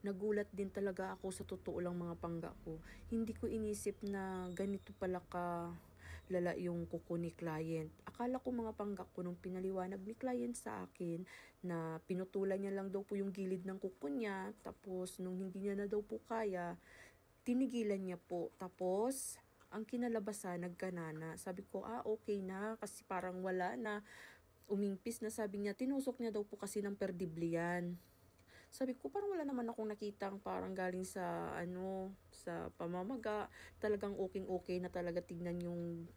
Nagulat din talaga ako sa totoo lang mga pangga ko. Hindi ko inisip na ganito pala ka lala yung kuko ni client. Akala ko mga pangga ko nung pinaliwanag ni client sa akin na pinutulan niya lang daw po yung gilid ng kuko niya. Tapos nung hindi niya na daw po kaya, tinigilan niya po. Tapos ang kinalabasan, nagkanana. Sabi ko, okay na kasi parang wala na. Umimpis na, sabi niya, tinusok niya daw po kasi ng perdiblian. Sabi ko, parang wala naman akong nakitang parang galing sa sa pamamaga. Talagang okay na talaga tignan yung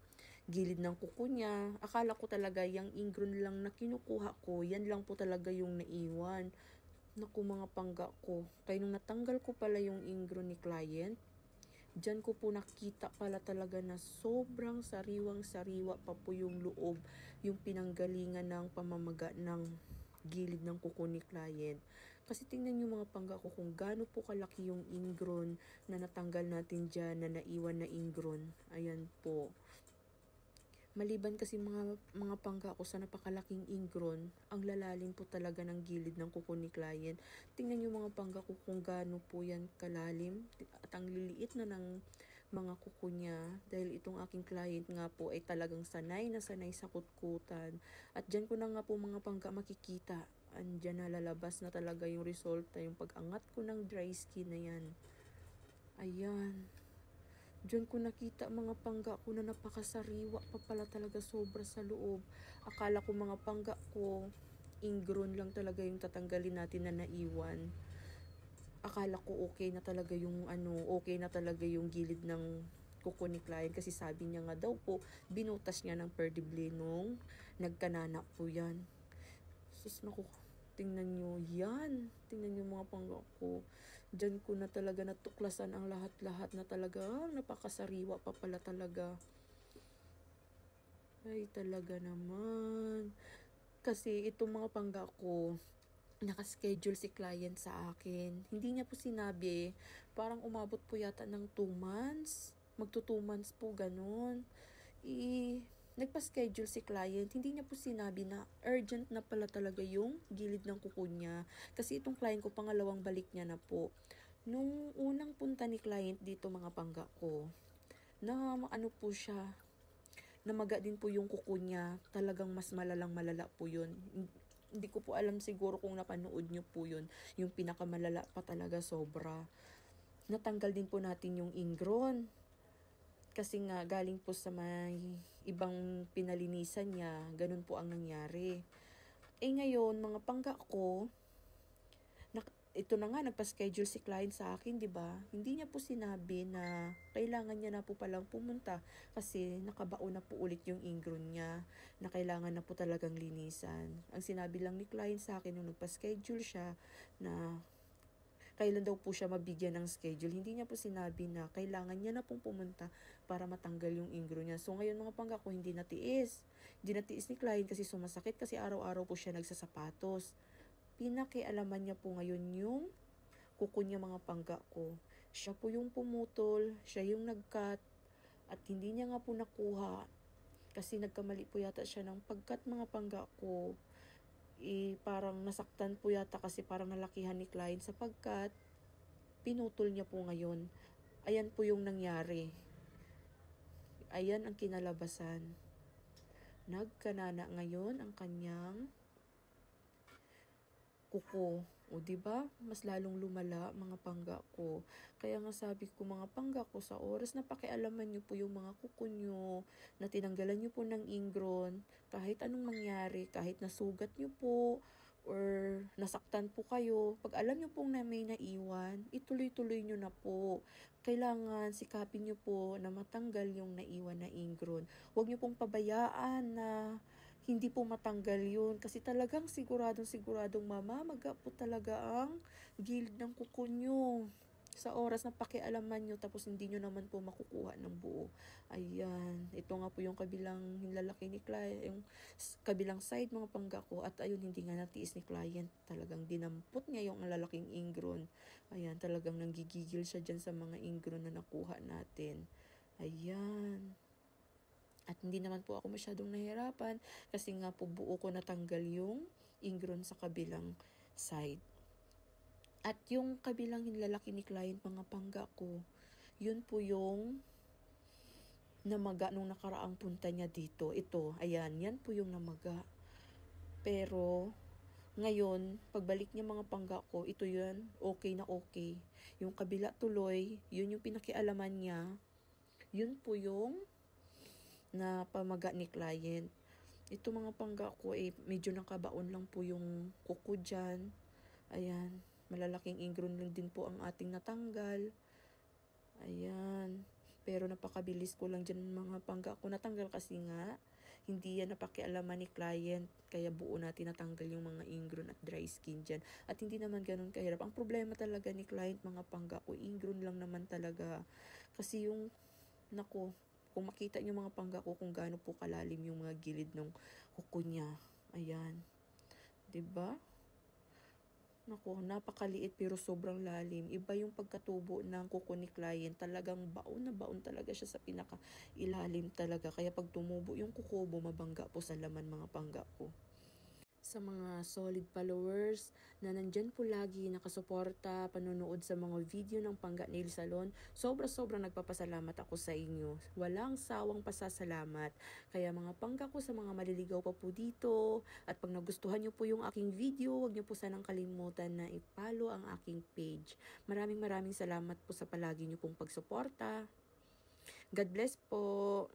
gilid ng kuko niya. Akala ko talaga yung ingron lang na kinukuha ko, yan lang po talaga yung naiwan. Naku mga pangga ko. Kaya nung natanggal ko pala yung ingron ni client, diyan ko po nakita pala talaga na sobrang sariwang-sariwa pa po yung loob, yung pinanggalingan ng pamamaga ng gilid ng kuko ni client. Kasi tingnan nyo mga pangga ko kung gaano po kalaki yung ingron na natanggal natin dyan, na naiwan na ingron. Ayan po. Maliban kasi mga pangga ko sa napakalaking ingron, ang lalalim po talaga ng gilid ng kuko ni client. Tingnan niyo mga pangga ko kung gaano po yan kalalim at ang liliit na ng mga kuko niya, dahil itong aking client nga po ay talagang sanay na sanay sa kutkutan. At dyan ko na nga po mga pangga makikita, andyan na lalabas na talaga yung resulta, yung pag-angat ko ng dry skin na yan. Ayan. Diyan ko nakita mga pangga ko na napakasariwa pa pala talaga, sobra sa loob. Akala ko mga pangga ko, ingron lang talaga yung tatanggalin natin na naiwan. Akala ko okay na talaga yung okay na talaga yung gilid ng kuko ni client kasi sabi niya nga daw po, binutas niya ng perdibli nung nagkanana po yan. Sus, naku, tingnan nyo yan. Tingnan nyo mga pangga ko. Diyan ko na talaga natuklasan ang lahat-lahat na talaga napakasariwa pa pala talaga. Ay, talaga naman. Kasi itong mga pangga ko, nakaschedule si client sa akin. Hindi niya po sinabi. Parang umabot po yata ng 2 months. Magto 2 months po, ganun. Nagpa-schedule si client, hindi niya po sinabi na urgent na pala talaga yung gilid ng kuko niya. Kasi itong client ko, pangalawang balik niya na po. Nung unang punta ni client dito mga pangga ko, na po siya, namaga din po yung kuko niya. Talagang mas malala po yun. Hindi ko po alam, siguro kung napanood niyo po yun. Yung pinakamalala pa talaga, sobra. Natanggal din po natin yung ingron. Kasi nga, galing po sa may ibang pinalinisan niya, ganun po ang nangyari. Ngayon, mga pangga ko, ito na nga, nagpa-schedule si client sa akin, di ba? Hindi niya po sinabi na kailangan niya na po palang pumunta kasi nakabaon na po ulit yung ingron niya, na kailangan na po talagang linisan. Ang sinabi lang ni client sa akin nung nagpa-schedule siya na kailan daw po siya mabigyan ng schedule. Hindi niya po sinabi na kailangan niya na pong pumunta para matanggal yung ingro niya. So ngayon mga pangga ko, hindi natiis. Hindi natiis ni client kasi sumasakit kasi araw-araw po siya nagsasapatos. Pinakialaman niya po ngayon yung kuko niya mga pangga ko. Siya po yung pumutol, siya yung nag-cut, at hindi niya nga po nakuha kasi nagkamali po yata siya ng pag-cut mga pangga ko. Parang nasaktan po yata kasi parang nalakihan ni client sa pag-cut. Pinutol niya po ngayon. Ayan po yung nangyari. Ayan ang kinalabasan. Nagkanana ngayon ang kanyang kuko. O diba? Mas lalong lumala mga pangga ko. Kaya nga sabi ko mga pangga ko, sa oras na pakialaman nyo po yung mga kuko nyo, na tinanggalan nyo po ng ingron, kahit anong mangyari, kahit nasugat nyo po, or nasaktan po kayo, pag alam nyo pong na may naiwan, ituloy-tuloy nyo na po. Kailangan sikapin nyo po na matanggal yung naiwan na ingron. Huwag nyo pong pabayaan na hindi po matanggal yun. Kasi talagang siguradong mamamaga po talaga ang gilid ng kuko nyo. Sa oras na pakialaman nyo, tapos hindi nyo naman po makukuha ng buo. Ayan. Ito nga po yung kabilang lalaki ni client, yung kabilang side mga pangga ko. At ayun, hindi nga natiis ni client. Talagang dinampot niya yung lalaking ingron. Ayan, talagang nanggigigil siya dyan sa mga ingron na nakuha natin. Ayan. At hindi naman po ako masyadong nahirapan kasi nga po buo ko natanggal yung ingron sa kabilang side. At yung kabilang lalaki ni client, mga pangga ko, yun po yung namaga nung nakaraang punta niya dito. Ito, ayan, yan po yung namaga. Pero, ngayon, pagbalik niya mga pangga ko, ito yun, okay na okay. Yung kabila tuloy, yun yung pinakialaman niya. Yun po yung na pamaga ni client. Ito mga pangga ko, medyo nakabaon lang po yung kuko dyan. Ayan, malalaking ingrown lang din po ang ating natanggal. Ayan. Pero napakabilis ko lang dyan mga pangga ko. Natanggal kasi nga. Hindi yan napakialaman ni client. Kaya buo natin natanggal yung mga ingrown at dry skin dyan. At hindi naman ganun kahirap. Ang problema talaga ni client mga pangga ko, ingrown lang naman talaga. Kasi yung, nako, kung makita nyo mga pangga ko kung gaano po kalalim yung mga gilid ng kuko niya. Ayan. 'Di ba? Naku, napakaliit pero sobrang lalim. Iba yung pagkatubo ng kuko ni client. Talagang baon na baon talaga siya sa pinaka-ilalim talaga. Kaya pag tumubo yung kuko, bumabangga po sa laman mga pangga ko. Sa mga solid followers na nandyan po lagi nakasuporta, panonood sa mga video ng Pangga Nail Salon, sobra-sobrang nagpapasalamat ako sa inyo. Walang sawang pasasalamat. Kaya mga pangga ko sa mga maliligaw pa po dito, at pag nagustuhan nyo po yung aking video, huwag nyo po sanang kalimutan na i-follow ang aking page. Maraming salamat po sa palagi nyo pong pagsuporta. God bless po!